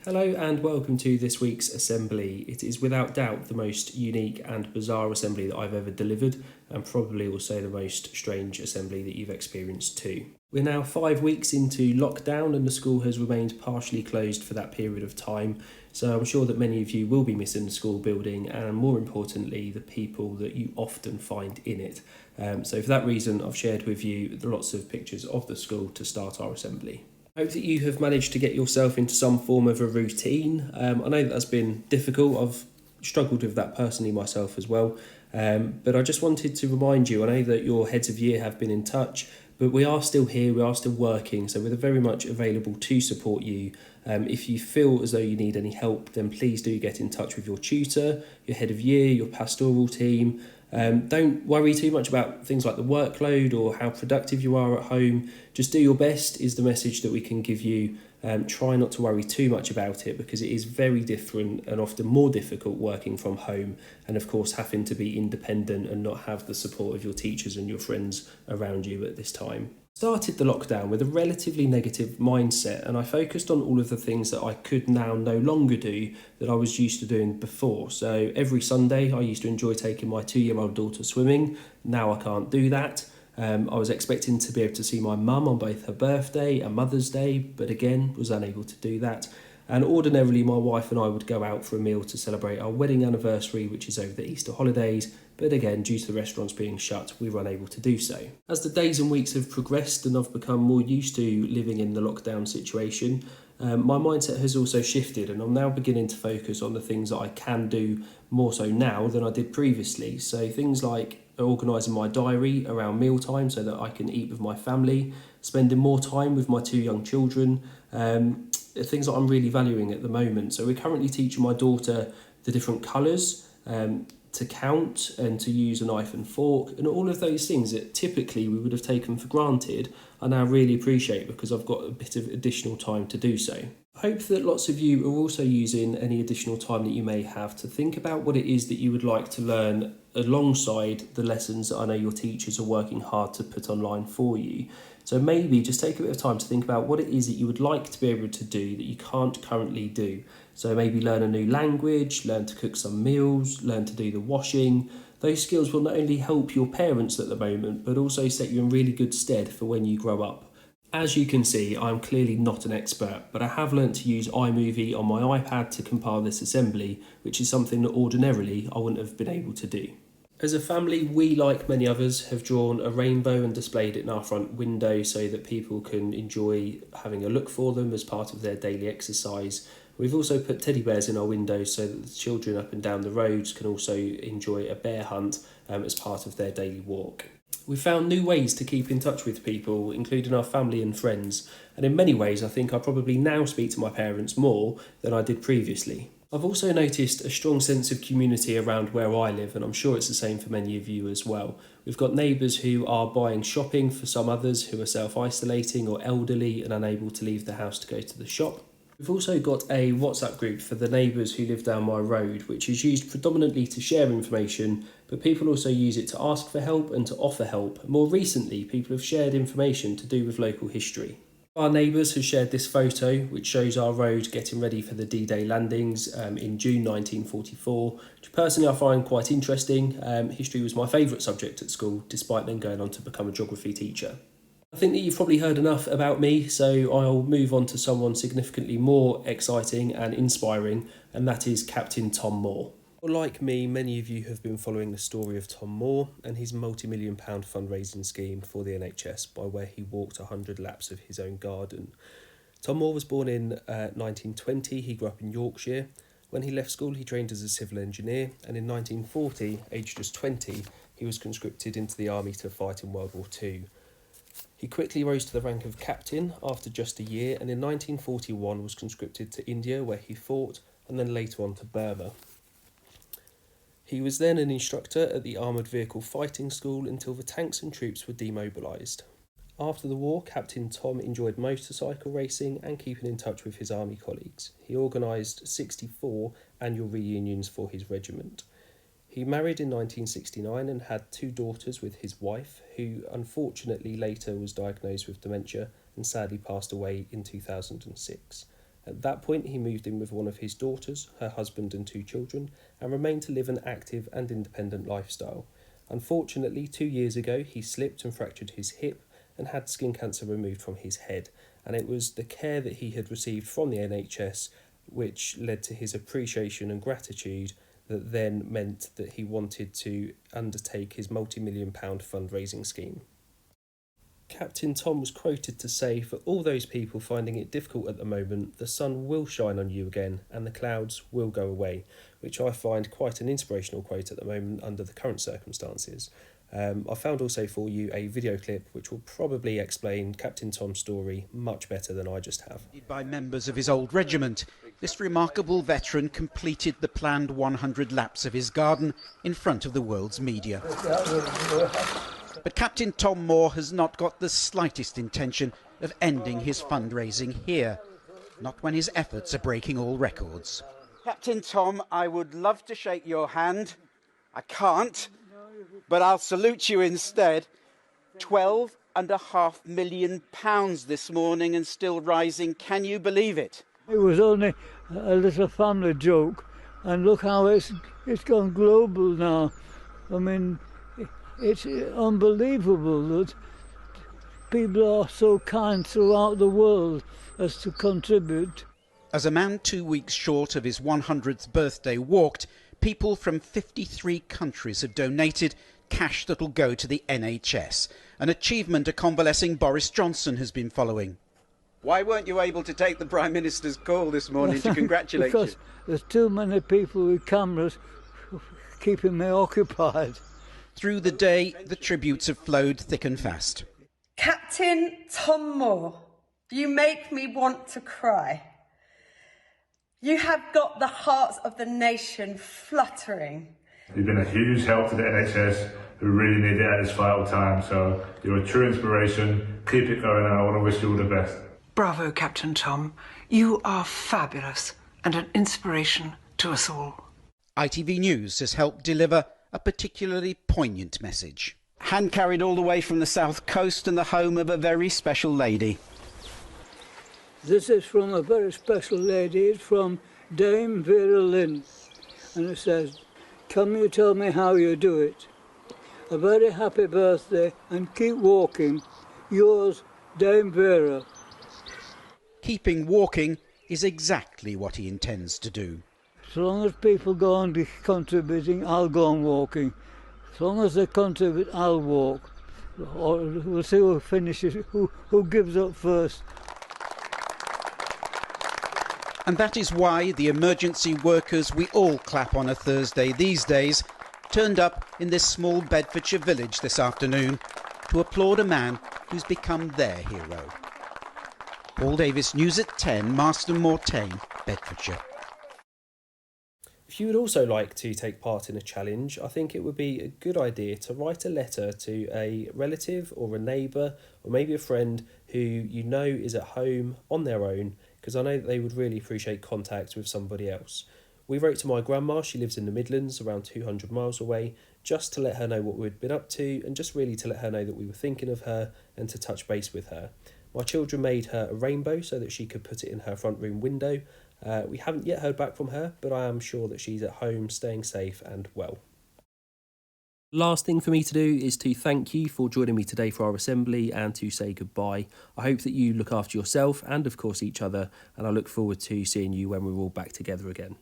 Hello and welcome to this week's assembly. It is without doubt the most unique and bizarre assembly that I've ever delivered, and probably also the most strange assembly that you've experienced too. We're now 5 weeks into lockdown and the school has remained partially closed for that period of time, so I'm sure that many of you will be missing the school building and, more importantly, the people that you often find in it. So for that reason I've shared with you lots of pictures of the school to start our assembly. I hope that you have managed to get yourself into some form of a routine. I know that's been difficult. I've struggled with that personally myself as well. But I just wanted to remind you, I know that your heads of year have been in touch, but we are still here, we are still working, so we're very much available to support you. If you feel as though you need any help, then please do get in touch with your tutor, your head of year, your pastoral team. Don't worry too much about things like the workload or how productive you are at home. Just do your best is the message that we can give you. Try not to worry too much about it because it is very different and often more difficult working from home, and of course having to be independent and not have the support of your teachers and your friends around you at this time. Started the lockdown with a relatively negative mindset, and I focused on all of the things that I could now no longer do that I was used to doing before. So every Sunday I used to enjoy taking my 2-year-old daughter swimming. Now I can't do that. I was expecting to be able to see my mum on both her birthday and Mother's Day, but again was unable to do that. And ordinarily my wife and I would go out for a meal to celebrate our wedding anniversary, which is over the Easter holidays, but again, due to the restaurants being shut, we were unable to do so. As the days and weeks have progressed and I've become more used to living in the lockdown situation, my mindset has also shifted, and I'm now beginning to focus on the things that I can do more so now than I did previously. So things like organising my diary around mealtime so that I can eat with my family, spending more time with my 2 young children, things that I'm really valuing at the moment. So we're currently teaching my daughter the different colours, to count and to use a knife and fork, and all of those things that typically we would have taken for granted I now really appreciate because I've got a bit of additional time to do so. I hope that lots of you are also using any additional time that you may have to think about what it is that you would like to learn alongside the lessons that I know your teachers are working hard to put online for you. So maybe just take a bit of time to think about what it is that you would like to be able to do that you can't currently do. So maybe learn a new language, learn to cook some meals, learn to do the washing. Those skills will not only help your parents at the moment, but also set you in really good stead for when you grow up. As you can see, I'm clearly not an expert, but I have learnt to use iMovie on my iPad to compile this assembly, which is something that ordinarily I wouldn't have been able to do. As a family, we, like many others, have drawn a rainbow and displayed it in our front window so that people can enjoy having a look for them as part of their daily exercise. We've also put teddy bears in our windows so that the children up and down the roads can also enjoy a bear hunt as part of their daily walk. We've found new ways to keep in touch with people, including our family and friends, and in many ways I think I probably now speak to my parents more than I did previously. I've also noticed a strong sense of community around where I live, and I'm sure it's the same for many of you as well. We've got neighbours who are buying shopping for some others who are self-isolating or elderly and unable to leave the house to go to the shop. We've also got a WhatsApp group for the neighbours who live down my road, which is used predominantly to share information, but people also use it to ask for help and to offer help. More recently, people have shared information to do with local history. Our neighbours has shared this photo, which shows our road getting ready for the D-Day landings in June 1944, which personally I find quite interesting. History was my favourite subject at school, despite then going on to become a geography teacher. I think that you've probably heard enough about me, so I'll move on to someone significantly more exciting and inspiring, and that is Captain Tom Moore. Like me, many of you have been following the story of Tom Moore and his multi-million pound fundraising scheme for the NHS by where he walked 100 laps of his own garden. Tom Moore was born in 1920, he grew up in Yorkshire. When he left school, he trained as a civil engineer, and in 1940, aged just 20, he was conscripted into the army to fight in World War II. He quickly rose to the rank of captain after just a year, and in 1941 was conscripted to India where he fought, and then later on to Burma. He was then an instructor at the Armoured Vehicle Fighting School until the tanks and troops were demobilised. After the war, Captain Tom enjoyed motorcycle racing and keeping in touch with his army colleagues. He organised 64 annual reunions for his regiment. He married in 1969 and had 2 daughters with his wife, who unfortunately later was diagnosed with dementia and sadly passed away in 2006. At that point, he moved in with one of his daughters, her husband and 2 children, and remained to live an active and independent lifestyle. Unfortunately, 2 years ago, he slipped and fractured his hip and had skin cancer removed from his head, and it was the care that he had received from the NHS which led to his appreciation and gratitude that then meant that he wanted to undertake his multi-million-pound fundraising scheme. Captain Tom was quoted to say, "For all those people finding it difficult at the moment, the sun will shine on you again and the clouds will go away," which I find quite an inspirational quote at the moment under the current circumstances. I found also for you a video clip which will probably explain Captain Tom's story much better than I just have. By members of his old regiment, this remarkable veteran completed the planned 100 laps of his garden in front of the world's media. But Captain Tom Moore has not got the slightest intention of ending his fundraising here, not when his efforts are breaking all records. Captain Tom, I would love to shake your hand. I can't, but I'll salute you instead. £12.5 million this morning and still rising. Can you believe it? It was only a little family joke, and look how it's gone global now. I mean, it's unbelievable that people are so kind throughout the world as to contribute. As a man 2 weeks short of his 100th birthday walked, people from 53 countries have donated cash that'll go to the NHS, an achievement a convalescing Boris Johnson has been following. Why weren't you able to take the Prime Minister's call this morning to congratulate because you? There's too many people with cameras keeping me occupied. Through the day, the tributes have flowed thick and fast. Captain Tom Moore, you make me want to cry. You have got the hearts of the nation fluttering. You've been a huge help to the NHS, who really need it at this vital time, so you're a true inspiration. Keep it going and I want to wish you all the best. Bravo, Captain Tom. You are fabulous and an inspiration to us all. ITV News has helped deliver a particularly poignant message. Hand carried all the way from the south coast and the home of a very special lady. This is from a very special lady. It's from Dame Vera Lynn, and it says, "Can you tell me how you do it? A very happy birthday and keep walking. Yours, Dame Vera." Keeping walking is exactly what he intends to do. As long as people go on be contributing, I'll go on walking. As long as they contribute, I'll walk. Or we'll see who finishes, who gives up first. And that is why the emergency workers we all clap on a Thursday these days turned up in this small Bedfordshire village this afternoon to applaud a man who's become their hero. Paul Davis, News at 10, Marston Moor Tane, Bedfordshire. If you would also like to take part in a challenge, I think it would be a good idea to write a letter to a relative or a neighbour or maybe a friend who you know is at home on their own, because I know that they would really appreciate contact with somebody else. We wrote to my grandma, she lives in the Midlands, around 200 miles away, just to let her know what we'd been up to and just really to let her know that we were thinking of her and to touch base with her. My children made her a rainbow so that she could put it in her front room window. We haven't yet heard back from her, but I am sure that she's at home, staying safe and well. Last thing for me to do is to thank you for joining me today for our assembly and to say goodbye. I hope that you look after yourself and of course each other, and I look forward to seeing you when we're all back together again.